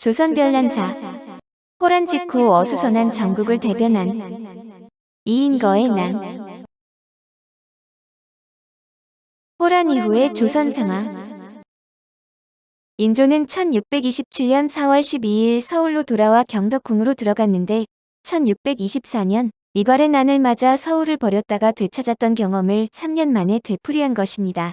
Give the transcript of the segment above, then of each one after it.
조선별난사 호란 직후 어수선한 전국을 대변한 이인거의 난. 호란 이후의 조선 상황. 인조는 1627년 4월 12일 서울로 돌아와 경덕궁으로 들어갔는데 1624년 이괄의 난을 맞아 서울을 버렸다가 되찾았던 경험을 3년 만에 되풀이한 것입니다.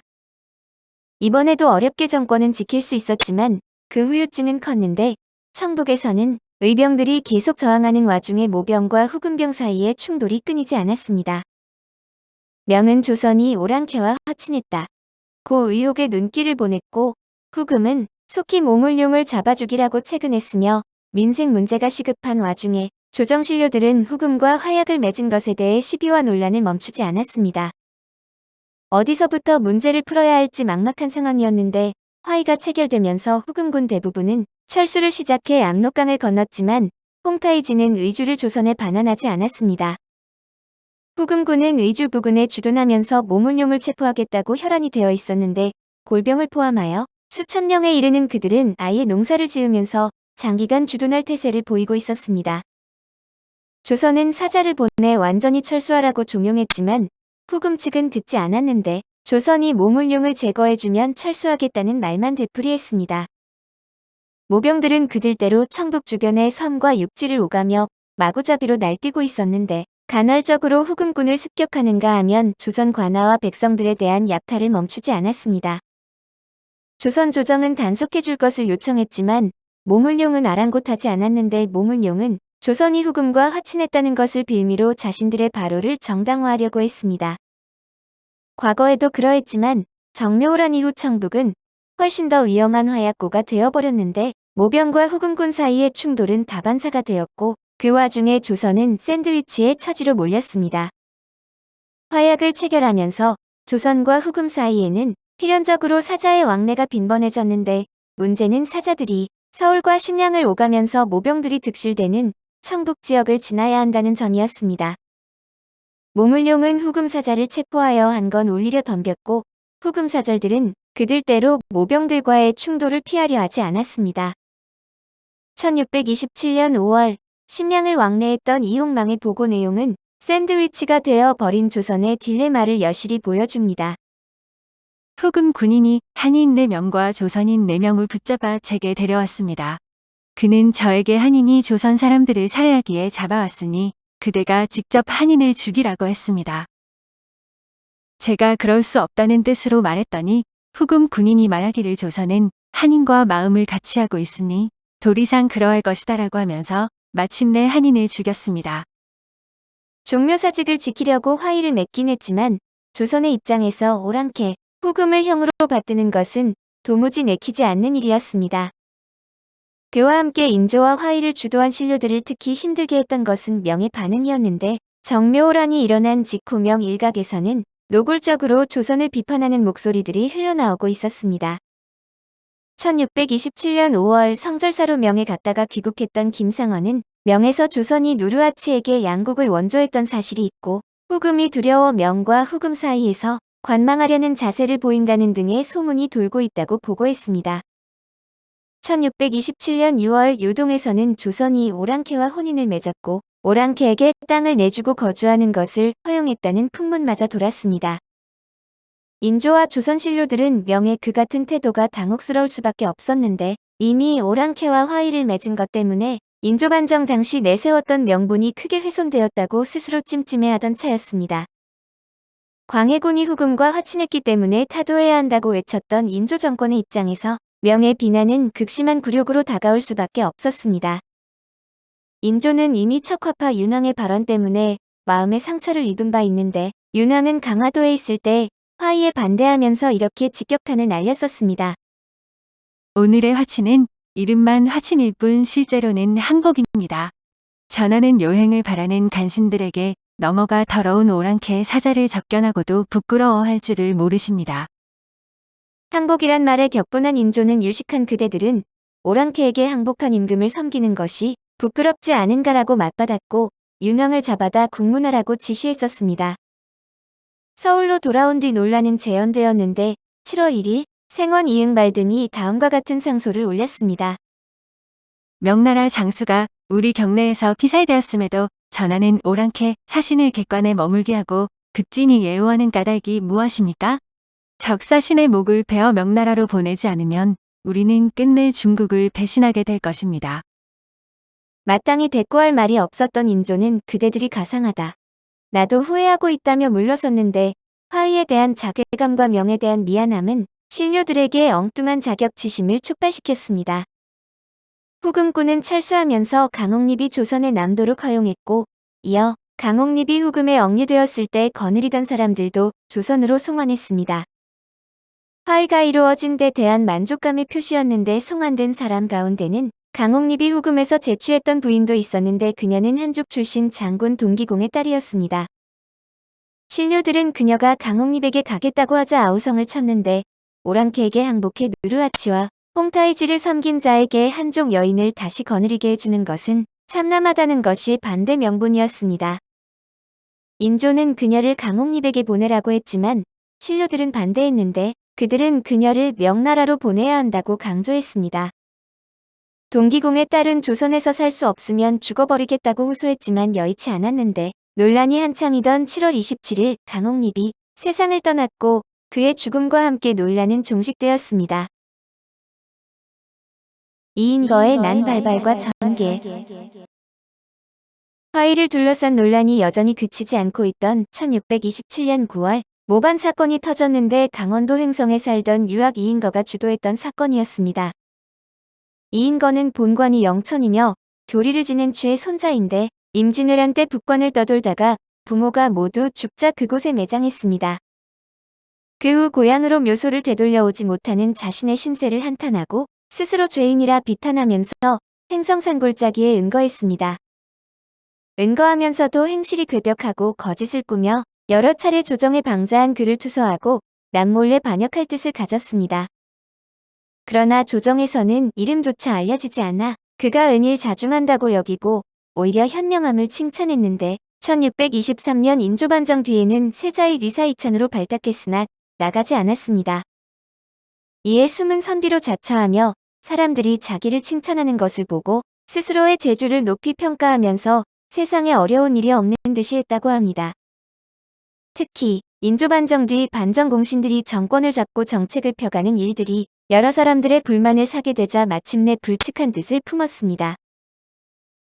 이번에도 어렵게 정권은 지킬 수 있었지만 그 후유증은 컸는데 청북에서는 의병들이 계속 저항하는 와중에 모병과 후금병 사이에 충돌이 끊이지 않았습니다. 명은 조선이 오랑캐와 화친했다 고 의혹의 눈길을 보냈고 후금은 속히 모물룡을 잡아 죽이라고 채근했으며 민생 문제가 시급한 와중에 조정신료들은 후금과 화약을 맺은 것에 대해 시비와 논란을 멈추지 않았습니다. 어디서부터 문제를 풀어야 할지 막막한 상황이었는데 화의가 체결되면서 후금군 대부분은 철수를 시작해 압록강을 건넜지만 홍타이지는 의주를 조선에 반환하지 않았습니다. 후금군은 의주 부근에 주둔하면서 모물룡을 체포하겠다고 혈안이 되어 있었는데 골병을 포함하여 수천 명에 이르는 그들은 아예 농사를 지으면서 장기간 주둔할 태세를 보이고 있었습니다. 조선은 사자를 보내 완전히 철수하라고 종용했지만 후금 측은 듣지 않았는데 조선이 모물룡을 제거해주면 철수하겠다는 말만 되풀이했습니다. 모병들은 그들대로 청북 주변의 섬과 육지를 오가며 마구잡이로 날뛰고 있었는데 간헐적으로 후금군을 습격하는가 하면 조선 관아와 백성들에 대한 약탈을 멈추지 않았습니다. 조선 조정은 단속해줄 것을 요청했지만 모물룡은 아랑곳하지 않았는데 모물룡은 조선이 후금과 화친했다는 것을 빌미로 자신들의 발호를 정당화하려고 했습니다. 과거에도 그러했지만 정묘호란 이후 청북은 훨씬 더 위험한 화약고가 되어버렸는데 모병과 후금군 사이의 충돌은 다반사가 되었고 그 와중에 조선은 샌드위치의 처지로 몰렸습니다. 화약을 체결하면서 조선과 후금 사이에는 필연적으로 사자의 왕래가 빈번해졌는데 문제는 사자들이 서울과 심량을 오가면서 모병들이 득실되는 청북 지역을 지나야 한다는 점이었습니다. 모물룡은 후금 사자를 체포하여 한 건 올리려 덤볐고 후금 사절들은 그들대로 모병들과의 충돌을 피하려 하지 않았습니다. 1627년 5월 심량을 왕래했던 이홍망의 보고 내용은 샌드위치가 되어 버린 조선의 딜레마를 여실히 보여줍니다. 후금 군인이 한인 4명과 조선인 4명을 붙잡아 제게 데려왔습니다. 그는 저에게 한인이 조선 사람들을 살해하기에 잡아왔으니 그대가 직접 한인을 죽이라고 했습니다. 제가 그럴 수 없다는 뜻으로 말했더니 후금 군인이 말하기를 조선은 한인과 마음을 같이 하고 있으니 도리상 그러할 것이다라고 하면서 마침내 한인을 죽였습니다. 종묘사직을 지키려고 화의를 맺긴 했지만 조선의 입장에서 오랑캐, 후금을 형으로 받드는 것은 도무지 내키지 않는 일이었습니다. 그와 함께 인조와 화의를 주도한 신료들을 특히 힘들게 했던 것은 명의 반응이었는데 정묘호란이 일어난 직후 명 일각에서는 노골적으로 조선을 비판하는 목소리들이 흘러나오고 있었습니다. 1627년 5월 성절사로 명에 갔다가 귀국했던 김상헌은 명에서 조선이 누르하치에게 양국을 원조했던 사실이 있고 후금이 두려워 명과 후금 사이에서 관망하려는 자세를 보인다는 등의 소문이 돌고 있다고 보고했습니다. 1627년 6월 요동에서는 조선이 오랑캐와 혼인을 맺었고 오랑캐에게 땅을 내주고 거주하는 것을 허용했다는 풍문마저 돌았습니다. 인조와 조선 신료들은 명의 그 같은 태도가 당혹스러울 수밖에 없었는데 이미 오랑캐와 화의를 맺은 것 때문에 인조 반정 당시 내세웠던 명분이 크게 훼손되었다고 스스로 찜찜해하던 차였습니다. 광해군이 후금과 화친했기 때문에 타도해야 한다고 외쳤던 인조 정권의 입장에서 명의 비난은 극심한 굴욕으로 다가올 수밖에 없었습니다. 인조는 이미 척화파 윤왕의 발언 때문에 마음의 상처를 입은 바 있는데 윤왕은 강화도에 있을 때 화의에 반대하면서 이렇게 직격탄을 날렸었습니다. 오늘의 화친은 이름만 화친일 뿐 실제로는 항복입니다. 전하는 요행을 바라는 간신들에게 넘어가 더러운 오랑캐 사자를 접견하고도 부끄러워할 줄을 모르십니다. 항복이란 말에 격분한 인조는 유식한 그대들은 오랑캐에게 항복한 임금을 섬기는 것이 부끄럽지 않은가라고 맞받았고 윤왕을 잡아다 국문하라고 지시했었습니다. 서울로 돌아온 뒤 논란은 재연되었는데 7월 1일 생원 이응발 등이 다음과 같은 상소를 올렸습니다. 명나라 장수가 우리 경내에서 피살되었음에도 전하는 오랑캐 사신을 객관에 머물게 하고 급진히 예우하는 까닭이 무엇입니까? 적사신의 목을 베어 명나라로 보내지 않으면 우리는 끝내 중국을 배신하게 될 것입니다. 마땅히 대꾸할 말이 없었던 인조는 그대들이 가상하다. 나도 후회하고 있다며 물러섰는데 화의에 대한 자괴감과 명에 대한 미안함은 신료들에게 엉뚱한 자격지심을 촉발시켰습니다. 후금군은 철수하면서 강옥립이 조선의 남도를 허용했고 이어 강옥립이 후금에 억류되었을 때 거느리던 사람들도 조선으로 송환했습니다. 화의가 이루어진 데 대한 만족감의 표시였는데 송환된 사람 가운데는 강옥립이 후금에서 제취했던 부인도 있었는데 그녀는 한족 출신 장군 동기공의 딸이었습니다. 신료들은 그녀가 강옥립에게 가겠다고 하자 아우성을 쳤는데 오랑캐에게 항복해 누르하치와 홍타이지를 섬긴 자에게 한족 여인을 다시 거느리게 해주는 것은 참남하다는 것이 반대 명분이었습니다. 인조는 그녀를 강옥립에게 보내라고 했지만 신료들은 반대했는데 그들은 그녀를 명나라로 보내야 한다고 강조했습니다. 동기공의 딸은 조선에서 살 수 없으면 죽어버리겠다고 호소했지만 여의치 않았는데 논란이 한창이던 7월 27일 강옥립이 세상을 떠났고 그의 죽음과 함께 논란은 종식되었습니다. 이인거의 난발발과 전개. 화의를 둘러싼 논란이 여전히 그치지 않고 있던 1627년 9월 모반 사건이 터졌는데 강원도 횡성에 살던 유학 이인거가 주도했던 사건이었습니다. 이인거는 본관이 영천이며 교리를 지낸 취의 손자인데 임진왜란 때 북권을 떠돌다가 부모가 모두 죽자 그곳에 매장했습니다. 그 후 고향으로 묘소를 되돌려오지 못하는 자신의 신세를 한탄하고 스스로 죄인이라 비탄하면서 횡성산골짜기에 은거했습니다. 은거하면서도 행실이 괴벽하고 거짓을 꾸며 여러 차례 조정에 방자한 그를 투서하고 남몰래 반역할 뜻을 가졌습니다. 그러나 조정에서는 이름조차 알려지지 않아 그가 은일 자중한다고 여기고 오히려 현명함을 칭찬했는데 1623년 인조반정 뒤에는 세자의 위사이찬으로 발탁했으나 나가지 않았습니다. 이에 숨은 선비로 자처하며 사람들이 자기를 칭찬하는 것을 보고 스스로의 재주를 높이 평가하면서 세상에 어려운 일이 없는 듯이 했다고 합니다. 특히 인조반정 뒤 반정공신들이 정권을 잡고 정책을 펴가는 일들이 여러 사람들의 불만을 사게 되자 마침내 불측한 뜻을 품었습니다.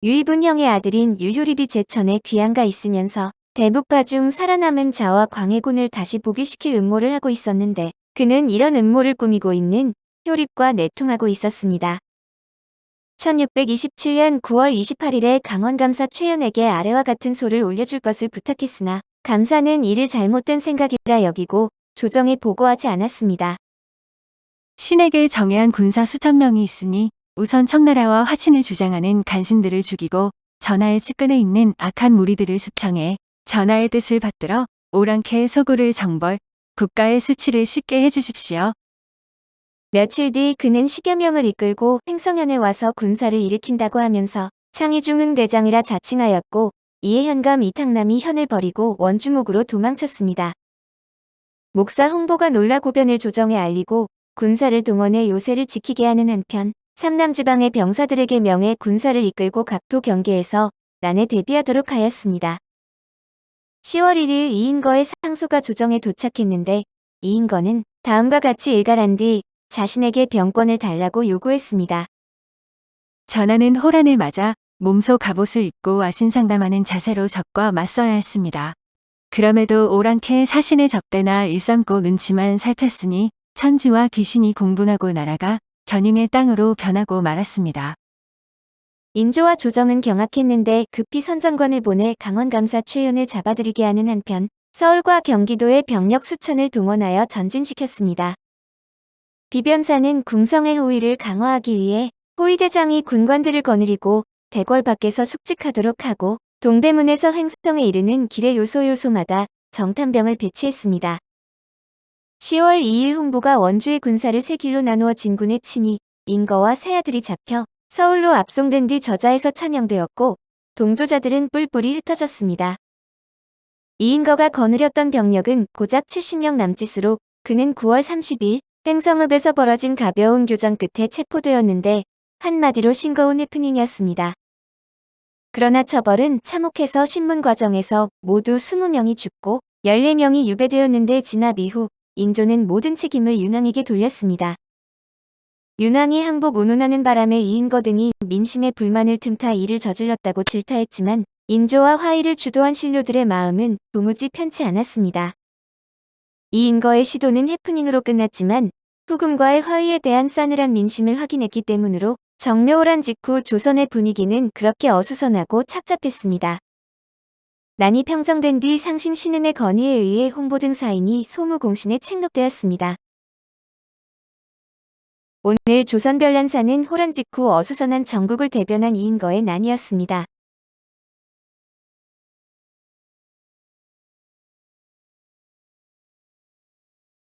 유이분 형의 아들인 유효립이 제천에 귀양가 있으면서 대북파 중 살아남은 자와 광해군을 다시 복위시킬 음모를 하고 있었는데 그는 이런 음모를 꾸미고 있는 효립과 내통하고 있었습니다. 1627년 9월 28일에 강원감사 최연에게 아래와 같은 소를 올려줄 것을 부탁했으나 감사는 이를 잘못된 생각이라 여기고 조정에 보고하지 않았습니다. 신에게 정예한 군사 수천 명이 있으니 우선 청나라와 화친을 주장하는 간신들을 죽이고 전하의 측근에 있는 악한 무리들을 숙청해 전하의 뜻을 받들어 오랑캐 서구를 정벌, 국가의 수치를 씻게 해주십시오. 며칠 뒤 그는 10여 명을 이끌고 횡성현에 와서 군사를 일으킨다고 하면서 창의중흥 대장이라 자칭하였고 이에 현감 이탕남이 현을 버리고 원주목으로 도망쳤습니다. 목사 홍보가 놀라 고변을 조정에 알리고 군사를 동원해 요새를 지키게 하는 한편 삼남지방의 병사들에게 명해 군사를 이끌고 각도 경계에서 난에 대비하도록 하였습니다. 10월 1일 이인거의 상소가 조정에 도착했는데 이인거는 다음과 같이 일갈한 뒤 자신에게 병권을 달라고 요구했습니다. 전하는 호란을 맞아 몸소 갑옷을 입고 와신상담하는 자세로 적과 맞서야 했습니다. 그럼에도 오랑캐 사신의 접대나 일삼고 눈치만 살폈으니 천지와 귀신이 공분하고 나라가 견융의 땅으로 변하고 말았습니다. 인조와 조정은 경악했는데 급히 선정관을 보내 강원감사 최연을 잡아들이게 하는 한편 서울과 경기도의 병력 수천을 동원하여 전진시켰습니다. 비변사는 궁성의 호위를 강화하기 위해 호위대장이 군관들을 거느리고 대궐 밖에서 숙직하도록 하고 동대문에서 횡성에 이르는 길의 요소마다 정탐병을 배치했습니다. 10월 2일 홍보가 원주의 군사를 세 길로 나누어 진군에 치니 인거와 세 아들이 잡혀 서울로 압송된 뒤 저자에서 참영되었고 동조자들은 뿔뿔이 흩어졌습니다. 이인거가 거느렸던 병력은 고작 70명 남짓으로 그는 9월 30일 횡성읍에서 벌어진 가벼운 교전 끝에 체포되었는데 한마디로 싱거운 해프닝이었습니다. 그러나 처벌은 참혹해서 신문 과정에서 모두 20명이 죽고 14명이 유배되었는데 진압 이후 인조는 모든 책임을 윤왕에게 돌렸습니다. 윤왕이 항복 운운하는 바람에 이인거 등이 민심의 불만을 틈타 이를 저질렀다고 질타했지만 인조와 화의를 주도한 신료들의 마음은 도무지 편치 않았습니다. 이인거의 시도는 해프닝으로 끝났지만 후금과의 화의에 대한 싸늘한 민심을 확인했기 때문으로 정묘호란 직후 조선의 분위기는 그렇게 어수선하고 착잡했습니다. 난이 평정된 뒤 상신 신음의 건의에 의해 홍보등 사인이 소무공신에 책록되었습니다. 오늘 조선별난사는 호란 직후 어수선한 전국을 대변한 이인거의 난이었습니다.